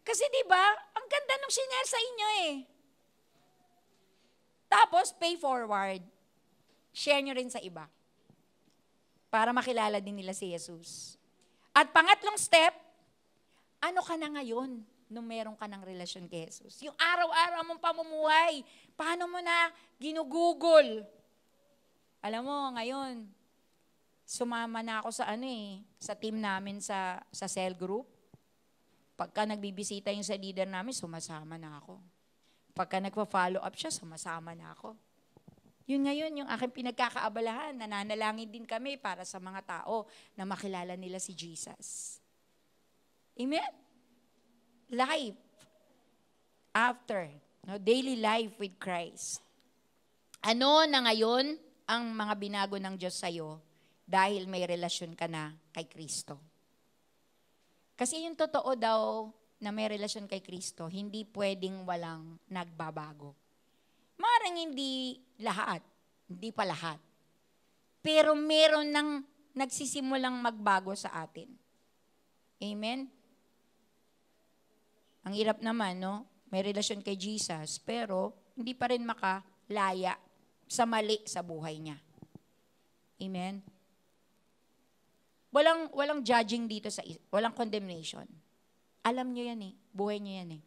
Kasi diba, ang ganda nung sinare sa inyo eh. Tapos, pay forward. Share nyo rin sa iba. Para makilala din nila si Jesus. At pangatlong step, ano ka na ngayon nung meron ka ng relasyon kay Jesus? Yung araw-araw mong pamumuhay, paano mo na ginugugol? Alam mo, ngayon, sumama na ako sa team namin sa cell group. Pagka nagbibisita yung sa leader namin, sumasama na ako. Pagka nagpa-follow up siya, sumasama na ako. Yun ngayon, yung aking pinagkakaabalahan, nananalangin din kami para sa mga tao na makilala nila si Jesus. Amen? Life after, no, daily life with Christ. Ano na ngayon ang mga binago ng Diyos sa'yo dahil may relasyon ka na kay Kristo? Kasi yung totoo daw na may relasyon kay Kristo, hindi pwedeng walang nagbabago. Maring hindi lahat, hindi pa lahat. Pero meron nang nagsisimulang magbago sa atin. Amen? Ang hirap naman, no? May relasyon kay Jesus, pero hindi pa rin makalaya sa mali sa buhay niya. Amen? Walang judging dito walang condemnation. Alam niyo yan eh. Buhay niyo yan eh.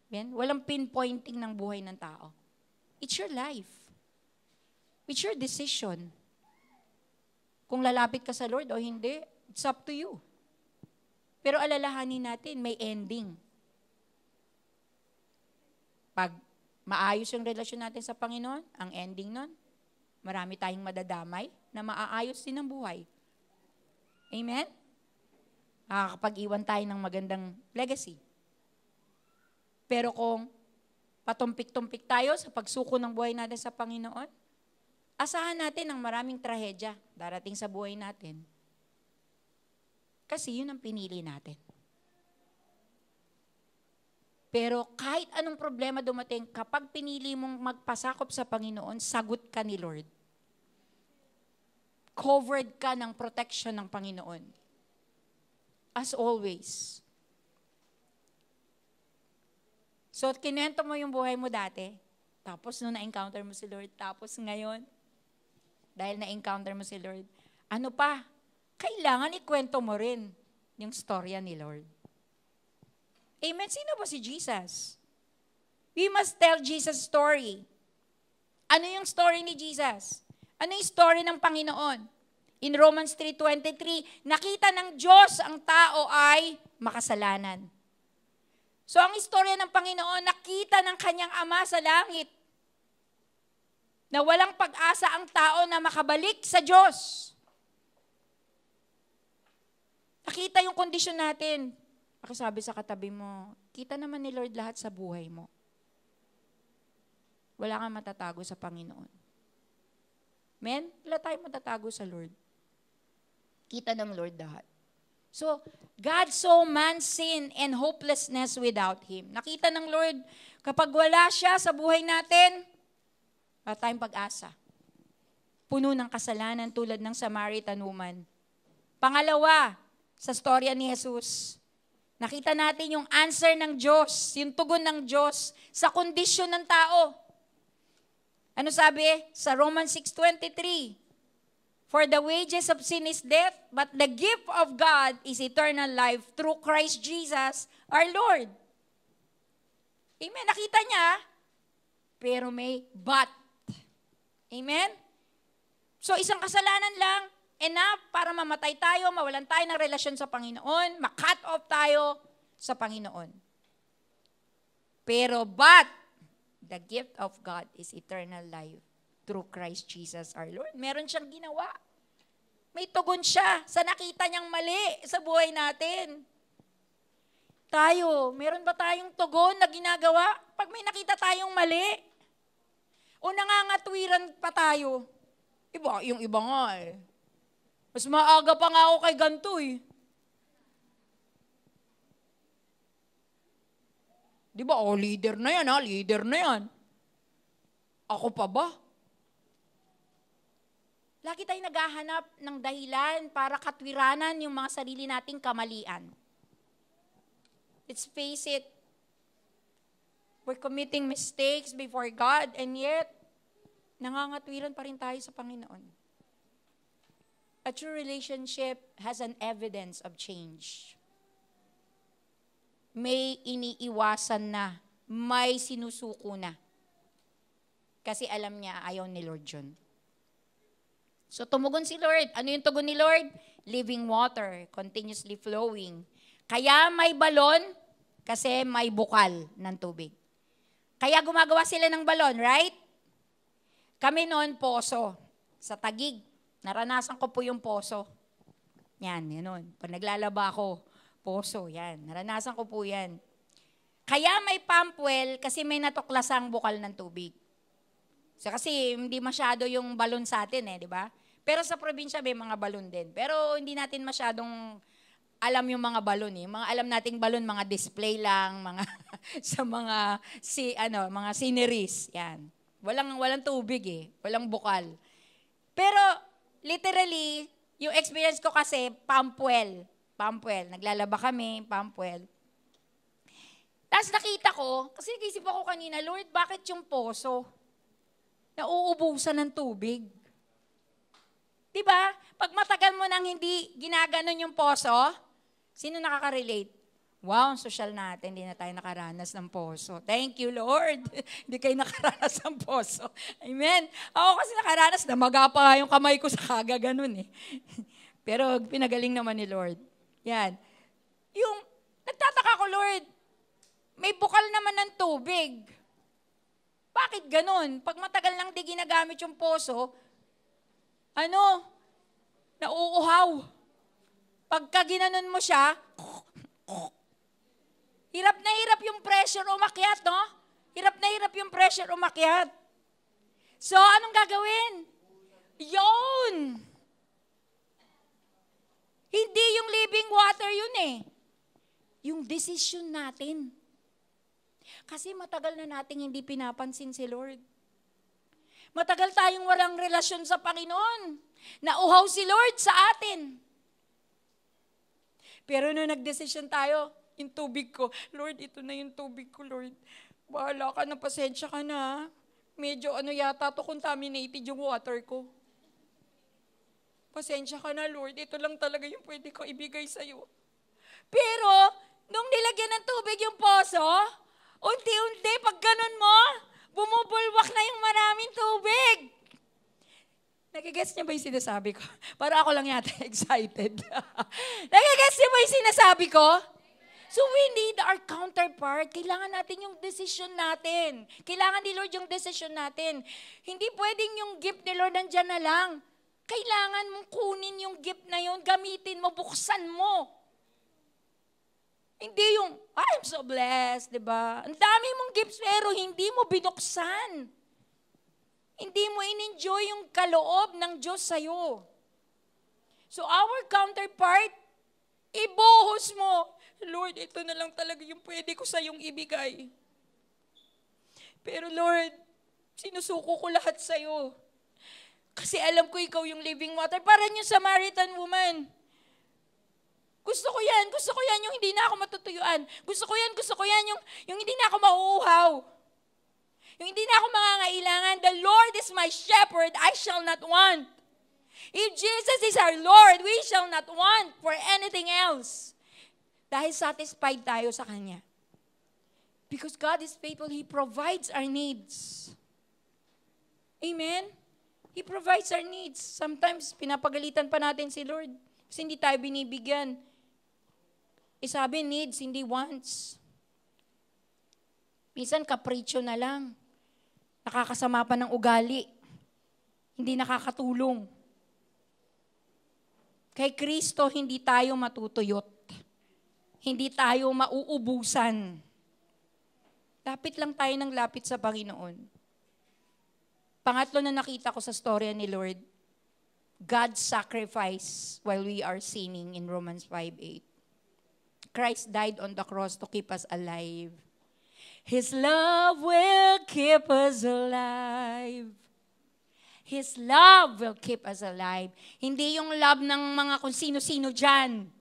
Amen? Walang pinpointing ng buhay ng tao. It's your life. It's your decision. Kung lalapit ka sa Lord o hindi, it's up to you. Pero alalahanin natin, may ending. Pag maayos yung relasyon natin sa Panginoon, ang ending nun, marami tayong madadamay na maaayos din ang buhay. Amen? Makakapag-iwan tayo ng magandang legacy. Pero kung patumpik-tumpik tayo sa pagsuko ng buhay natin sa Panginoon, asahan natin ang maraming trahedya darating sa buhay natin. Kasi yun ang pinili natin. Pero kahit anong problema dumating, kapag pinili mong magpasakop sa Panginoon, sagot ka ni Lord. Covered ka ng protection ng Panginoon. As always. So, kinuwento mo yung buhay mo dati, tapos nung na-encounter mo si Lord, tapos ngayon, dahil na-encounter mo si Lord, ano pa? Kailangan ikwento mo rin yung storya ni Lord. Amen? Sino ba si Jesus? We must tell Jesus' story. Ano yung story ni Jesus? Ano yung story ng Panginoon? In Romans 3:23, nakita ng Diyos ang tao ay makasalanan. So ang istorya ng Panginoon, nakita ng kanyang Ama sa langit na walang pag-asa ang tao na makabalik sa Diyos. Nakita yung kondisyon natin. Pakisabi sa katabi mo, kita naman ni Lord lahat sa buhay mo. Wala kang matatago sa Panginoon. Men, wala tayong matatago sa Lord. Kita ng Lord lahat. So, God saw man's sin and hopelessness without Him. Nakita ng Lord, kapag wala siya sa buhay natin, wala tayong pag-asa. Puno ng kasalanan tulad ng Samaritan woman. Pangalawa, sa storya ni Jesus, nakita natin yung answer ng Diyos, yung tugon ng Diyos sa kondisyon ng tao. Ano sabi? Sa Romans 6:23, for the wages of sin is death, but the gift of God is eternal life through Christ Jesus our Lord. Amen? Nakita niya, pero may but. Amen? So isang kasalanan lang, enough para mamatay tayo, mawalan tayo ng relasyon sa Panginoon, ma-cut off tayo sa Panginoon. Pero but, the gift of God is eternal life through Christ Jesus our Lord. Meron siyang ginawa. May tugon siya sa nakita niyang mali sa buhay natin. Tayo, meron ba tayong tugon na ginagawa pag may nakita tayong mali? O nangangatwiran pa tayo? Iba, yung iba nga eh. Mas maaga pa nga ako kay ganito eh. Di ba? Oh, leader na yan ha, leader na yan. Ako pa ba? Lagi tayo naghahanap ng dahilan para katwiranan yung mga sarili nating kamalian. Let's face it, we're committing mistakes before God and yet, nangangatwiran pa rin tayo sa Panginoon. A true relationship has an evidence of change. May iniiwasan na, may sinusuko na. Kasi alam niya, ayaw ni Lord yun. So tumugon si Lord. Ano yung tugon ni Lord? Living water, continuously flowing. Kaya may balon, kasi may bukal ng tubig. Kaya gumagawa sila ng balon, right? Kami noon, poso. Sa Taguig, naranasan ko po yung poso. Yan, yun. Pag naglalaba ako, poso, yan. Naranasan ko po yan. Kaya may pump well kasi may natuklasang bukal ng tubig. So, kasi hindi masyado yung balon sa atin di ba? Pero sa probinsya may mga balon din. Pero hindi natin masyadong alam yung mga balon Mga alam nating balon, mga display lang, mga sa mga mga sceneries, yan. Walang tubig walang bukal. Pero literally, yung experience ko kasi pump well. Naglalaba kami, pump well. Tapos nakita ko, kasi nag-isip ako kanina, Lord, bakit yung poso nauubusan ng tubig? Diba? Pag matagal mo nang hindi ginaganon yung poso, sino nakaka-relate? Wow, ang social natin, hindi na tayo nakaranas ng poso. Thank you, Lord. Hindi kayo nakaranas ng poso. Amen. Ako kasi nakaranas, namaga pa nga yung kamay ko sa kagaganon Pero pinagaling naman ni Lord. Yan. Yung, nagtataka ko, Lord, may bukal naman ng tubig. Bakit ganun? Pag matagal lang di ginagamit yung poso, nauuhaw. Pagka ginanon mo siya, hirap na hirap yung pressure umakyat, no? Hirap na hirap yung pressure umakyat. So, anong gagawin? Yun! Hindi yung living water yun Yung decision natin. Kasi matagal na nating hindi pinapansin si Lord. Matagal tayong walang relasyon sa Panginoon. Nauhaw si Lord sa atin. Pero nung nag-decision tayo, yung tubig ko, Lord, ito na yung tubig ko, Lord. Bahala ka na, pasensya ka na. Medyo yata to contaminated yung water ko. Pasensya ka na, Lord. Ito lang talaga yung pwede ko ibigay sa'yo. Pero, nung nilagyan ng tubig yung poso, unti-unti, pag ganun mo, bumubulwak na yung maraming tubig. Nagigets niya ba yung sinasabi ko? Para ako lang yata excited. Nagigets niya ba yung sinasabi ko? So we need our counterpart. Kailangan natin yung decision natin. Kailangan ni Lord yung decision natin. Hindi pwedeng yung gift ni Lord nandyan na lang. Kailangan mong kunin yung gift na yun, gamitin mo, buksan mo. Hindi yung, I'm so blessed, di ba? Ang dami mong gifts pero hindi mo binuksan. Hindi mo in-enjoy yung kaloob ng Diyos sa'yo. So our counterpart, ibuhos mo. Lord, ito na lang talaga yung pwede ko sa iyong ibigay. Pero Lord, sinusuko ko lahat sa iyo. Kasi alam ko ikaw yung living water. Parang yung Samaritan woman. Gusto ko yan yung hindi na ako matutuyuan. Gusto ko yan yung hindi na ako mauuhaw. Yung hindi na ako mangangailangan. The Lord is my shepherd, I shall not want. If Jesus is our Lord, we shall not want for anything else. Dahil satisfied tayo sa Kanya. Because God is faithful, He provides our needs. Amen? He provides our needs. Sometimes, pinapagalitan pa natin si Lord. Kasi hindi tayo binibigyan. Sabi, needs, hindi wants. Minsan, kapritsyo na lang. Nakakasama pa ng ugali. Hindi nakakatulong. Kay Kristo, hindi tayo matutuyot. Hindi tayo mauubusan. Lapit lang tayo ng lapit sa Panginoon. Pangatlo na nakita ko sa storya ni Lord, God's sacrifice while we are sinning in Romans 5:8. Christ died on the cross to keep us alive. His love will keep us alive. His love will keep us alive. Hindi yung love ng mga kung sino-sino dyan.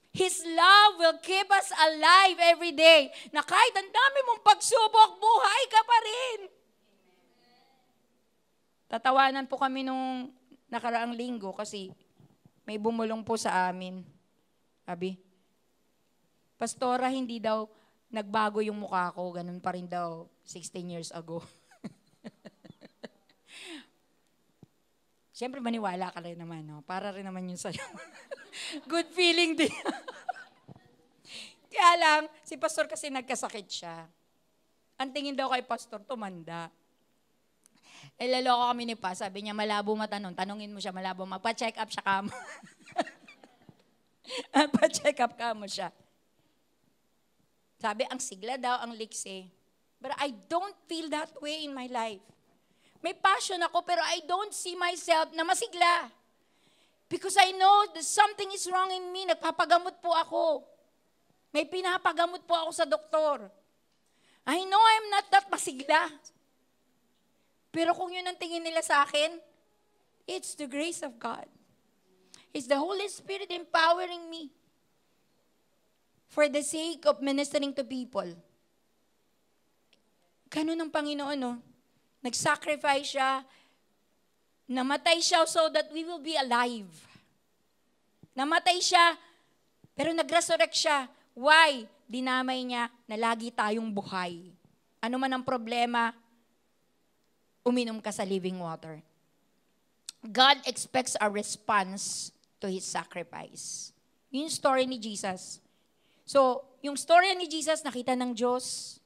His love will keep us alive every day. Na kahit ang dami mong pagsubok, buhay ka pa rin. Tatawanan po kami nung nakaraang linggo kasi may bumulong po sa amin. Sabi, Pastora, hindi daw nagbago yung mukha ko. Ganun pa rin daw 16 years ago. Siyempre, maniwala ka rin naman. No? Para rin naman yun sa'yo. Good feeling din. Kaya lang, si pastor kasi nagkasakit siya. Ang tingin daw kay pastor, tumanda. Lalo kami ni Pa. Sabi niya, malabo mata nun. Tanungin mo siya, malabo. Magpa-check up siya ka mo. Pa-check up ka mo siya. Sabi, ang sigla daw, ang liksi. But I don't feel that way in my life. May passion ako, pero I don't see myself na masigla. Because I know that something is wrong in me. Nagpapagamot po ako. May pinapagamot po ako sa doktor. I know I'm not that masigla. Pero kung yun ang tingin nila sa akin, it's the grace of God. It's the Holy Spirit empowering me for the sake of ministering to people. Ganun ang Panginoon, no? Nag-sacrifice siya, namatay siya so that we will be alive. Namatay siya, pero nag-resurrect siya. Why? Dinamay niya na lagi tayong buhay. Ano man ang problema, uminom ka sa living water. God expects our response to His sacrifice. Yung story ni Jesus. So, yung story ni Jesus, nakita ng Diyos,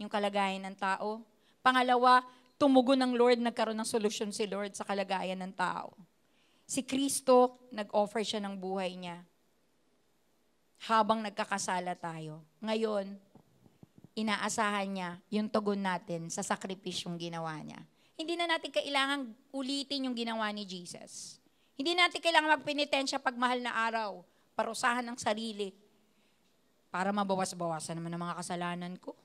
yung kalagayan ng tao. Pangalawa, tumugon ng Lord, nagkaroon ng solusyon si Lord sa kalagayan ng tao. Si Kristo, nag-offer siya ng buhay niya. Habang nagkakasala tayo. Ngayon, inaasahan niya yung tugon natin sa sakripisyong ginawa niya. Hindi na natin kailangang ulitin yung ginawa ni Jesus. Hindi natin kailangan magpenitensya pag mahal na araw, parusahan ng sarili, para mabawas-bawasan naman ang mga kasalanan ko.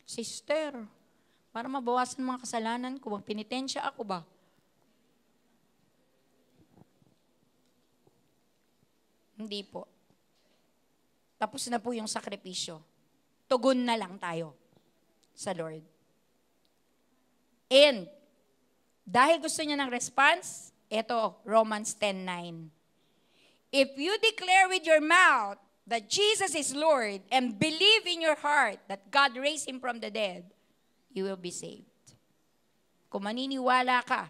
Sister, para mabawasan ang mga kasalanan ko, magpenitensya ako ba? Hindi po. Tapos na po yung sakripisyo. Tugon na lang tayo sa Lord. And, dahil gusto niya ng response, eto, Romans 10:9. If you declare with your mouth that Jesus is Lord and believe in your heart that God raised Him from the dead, you will be saved. kung maniniwala ka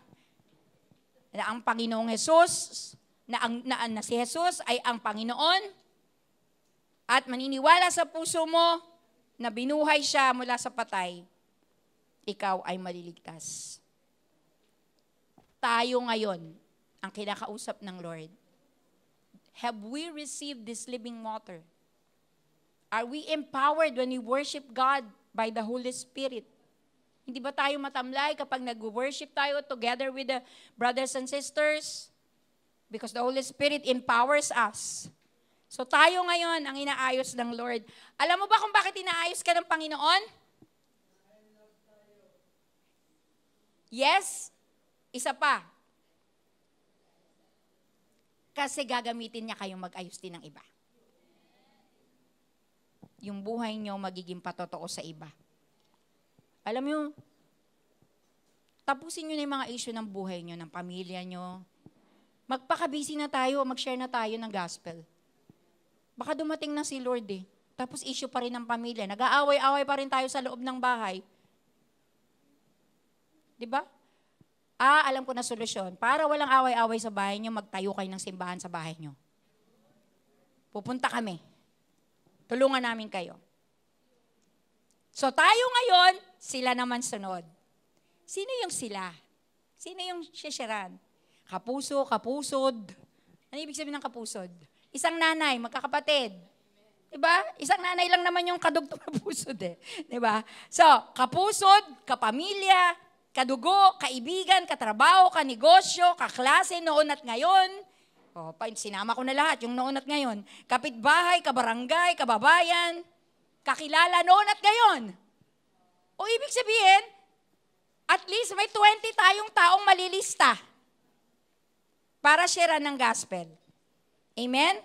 na ang Panginoong Jesus, na si Jesus ay ang Panginoon, at maniniwala sa puso mo na binuhay siya mula sa patay, ikaw ay maliligtas. Tayo ngayon ang kinakausap ng Lord. Have we received this living water? Are we empowered when we worship God by the Holy Spirit? Hindi ba tayo matamlay kapag nag-worship tayo together with the brothers and sisters? Because the Holy Spirit empowers us. So tayo ngayon ang inaayos ng Lord. Alam mo ba kung bakit inaayos ka ng Panginoon? Yes, isa pa. Kasi gagamitin niya kayong mag-ayos din ng iba. Yung buhay niyo magiging patotoo sa iba. Alam niyo, tapusin niyo na yung mga issue ng buhay niyo, ng pamilya niyo. Magpaka-busy na tayo, mag-share na tayo ng gospel. Baka dumating na si Lord eh. Tapos issue pa rin ng pamilya. Nag-aaway-away pa rin tayo sa loob ng bahay. Diba? Alam ko na solusyon. Para walang away-away sa bahay niyo, magtayo kayo ng simbahan sa bahay niyo. Pupunta kami. Tulungan namin kayo. So tayo ngayon, sila naman sunod. Sino yung sila? Sino yung sisyaran? Kapuso, kapusod. Ano ibig sabihin ng kapusod? Isang nanay, magkakapatid. Diba? Isang nanay lang naman yung kadugtong kapusod eh. Diba? So, kapusod, kapamilya, kadugo, kaibigan, katrabaho, kanegosyo, kaklase, noon at ngayon. Sinama ko na lahat, yung noon at ngayon. Kapitbahay, kabarangay, kababayan, kakilala noon at ngayon. O ibig sabihin, at least may 20 tayong taong malilista para share ng gospel. Amen?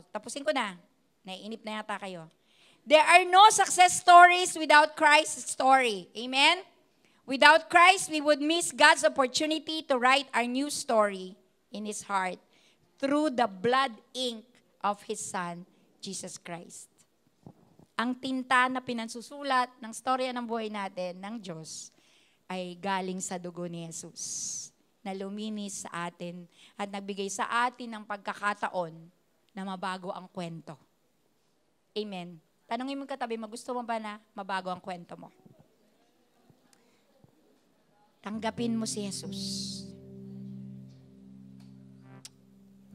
Tapusin ko na. Naiinip na yata kayo. There are no success stories without Christ's story. Amen? Without Christ, we would miss God's opportunity to write our new story in His heart through the blood ink of His Son, Jesus Christ. Ang tinta na pinansusulat ng storya ng buhay natin ng Diyos ay galing sa dugo ni Jesus na luminis sa atin at nagbigay sa atin ng pagkakataon na mabago ang kwento. Amen. Tanungin mo katabi, gusto mo ba na mabago ang kwento mo? Tanggapin mo si Jesus.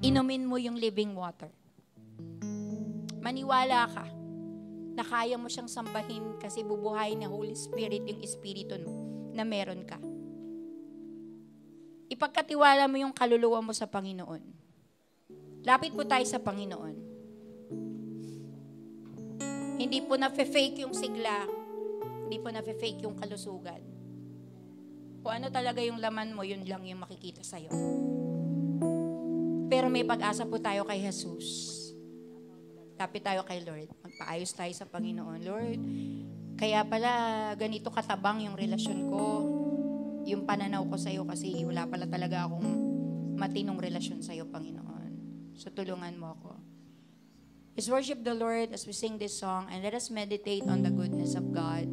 Inumin mo yung living water. Maniwala ka na kaya mo siyang sambahin kasi bubuhayin ni Holy Spirit yung espiritu na meron ka. Ipagkatiwala mo yung kaluluwa mo sa Panginoon. Lapit po tayo sa Panginoon. Hindi po na-fake yung sigla. Hindi po na-fake yung kalusugan. Kung ano talaga yung laman mo, yun lang yung makikita sa'yo. Pero may pag-asa po tayo kay Jesus. Lapit tayo kay Lord. Magpaayos tayo sa Panginoon. Lord, kaya pala ganito katabang yung relasyon ko. Yung pananaw ko sa'yo kasi wala pala talaga akong matinong relasyon sa'yo, Panginoon. So tulungan mo ako. Let's worship the Lord as we sing this song and let us meditate on the goodness of God.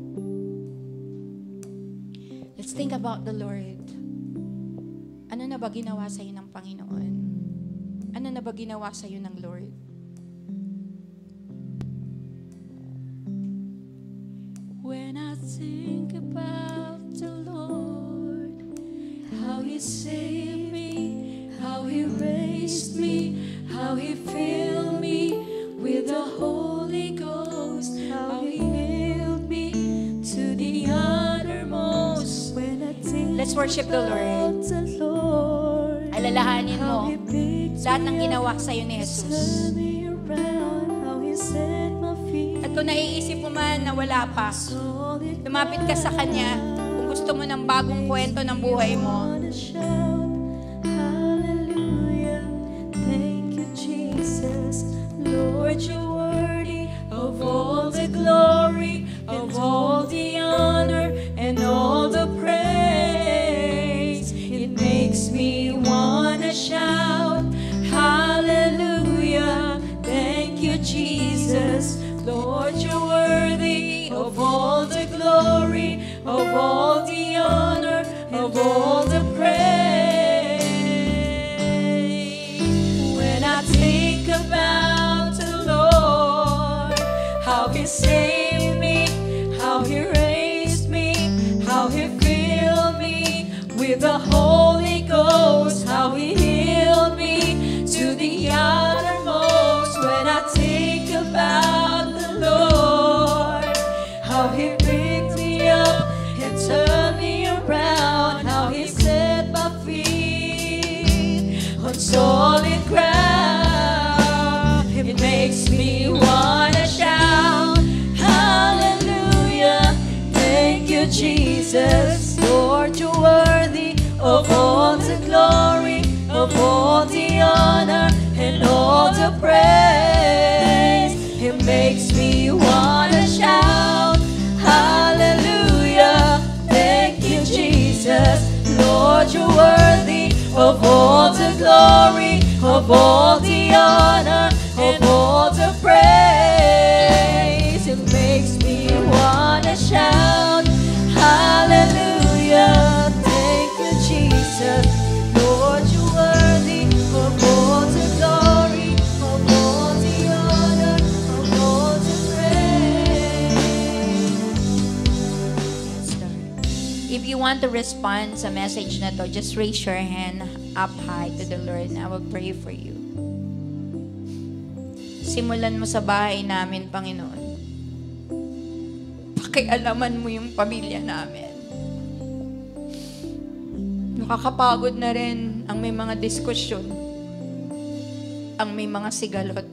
Let's think about the Lord. Ano na ba ginawa sa'yo ng Panginoon? Ano na ba ginawa sa'yo ng Lord? When I think about the Lord, how He saved me, how He raised me, how He filled me with the Holy Ghost, how He healed me to the uttermost. When I think Let's worship the Lord. about the Lord, Alalahanin mo how He picked lahat ng me ginawa up, sa'yo ni Jesus. turned me around, how He set my feet. At kung naiisip mo man na wala pa, Solid lumapit ka sa Kanya kung gusto mo ng bagong kwento ng buhay mo. wanna shout, hallelujah, thank you, Jesus. Lord, you're worthy of all the glory, of all the honor, and all the praise. It makes me wanna shout, hallelujah, thank you, Jesus. Lord, you're worthy of all the glory, of all the honor, saved me, how He raised me, how He filled me with the Holy Ghost, how He healed me to the uttermost. When I think about the Lord, how He picked me up and turned me around, how He set my feet on solid ground, it makes me wanna shout, hallelujah, thank you, Jesus. Lord, you're worthy of all the glory, of all the honor, and all the praise. It makes me wanna shout, hallelujah, thank you, Jesus. Lord, you're worthy of all the glory, of all the honor, and all the praise. It makes me wanna shout, hallelujah, thank you, Jesus. Lord, you're worthy of all the glory, of all the honor, of all the praise. Yes, Lord. If you want to respond sa message na to, just raise your hand up high to the Lord and I will pray for you. Simulan mo sa bahay namin, Panginoon. Pakialaman mo yung pamilya namin. Nakakapagod na rin ang may mga diskusyon, ang may mga sigalot.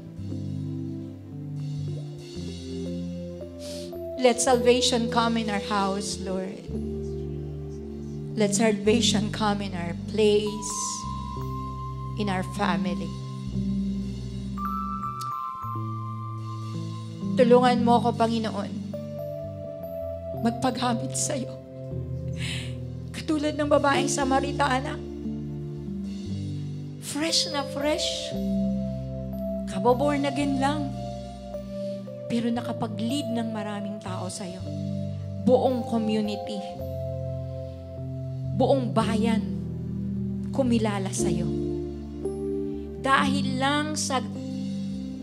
Let salvation come in our house, Lord. Let salvation come in our place, in our family. Tulungan mo ako, Panginoon, magpaghamit sa'yo. Katulad ng babaeng Samaritana. Fresh na fresh. Kaboborn again lang. Pero nakapag-lead ng maraming tao sa'yo. Buong community. Buong bayan. Kumilala sa'yo. Dahil lang sa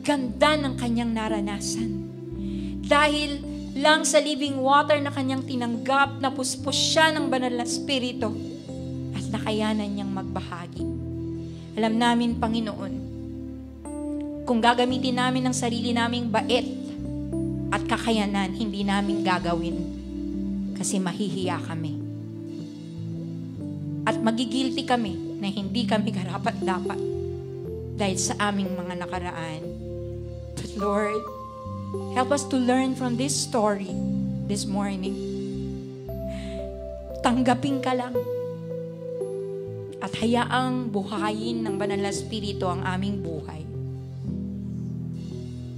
ganda ng kanyang naranasan. Dahil lang sa living water na kanyang tinanggap, napuspos siya ng banal na Espiritu at nakayanan niyang magbahagi. Alam namin, Panginoon, kung gagamitin namin ang sarili naming bait at kakayanan, hindi namin gagawin kasi mahihiya kami. At magigilty kami na hindi kami karapat-dapat dahil sa aming mga nakaraan. But Lord, help us to learn from this story this morning. Tanggapin ka lang at hayaang buhayin ng banal na Espiritu ang aming buhay.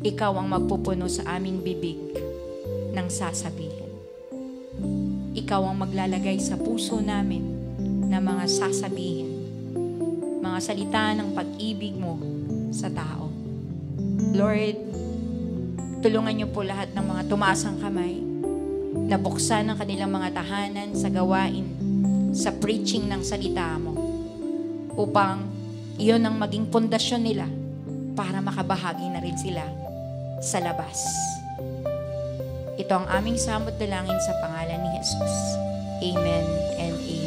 Ikaw ang magpupuno sa aming bibig ng sasabihin. Ikaw ang maglalagay sa puso namin ng mga sasabihin, mga salita ng pag-ibig mo sa tao. Lord, tulungan niyo po lahat ng mga tumaasang kamay na buksan ang kanilang mga tahanan sa gawain, sa preaching ng salita mo upang iyon ang maging pundasyon nila para makabahagi na rin sila sa labas. Ito ang aming samot dalangin sa pangalan ni Jesus. Amen and amen.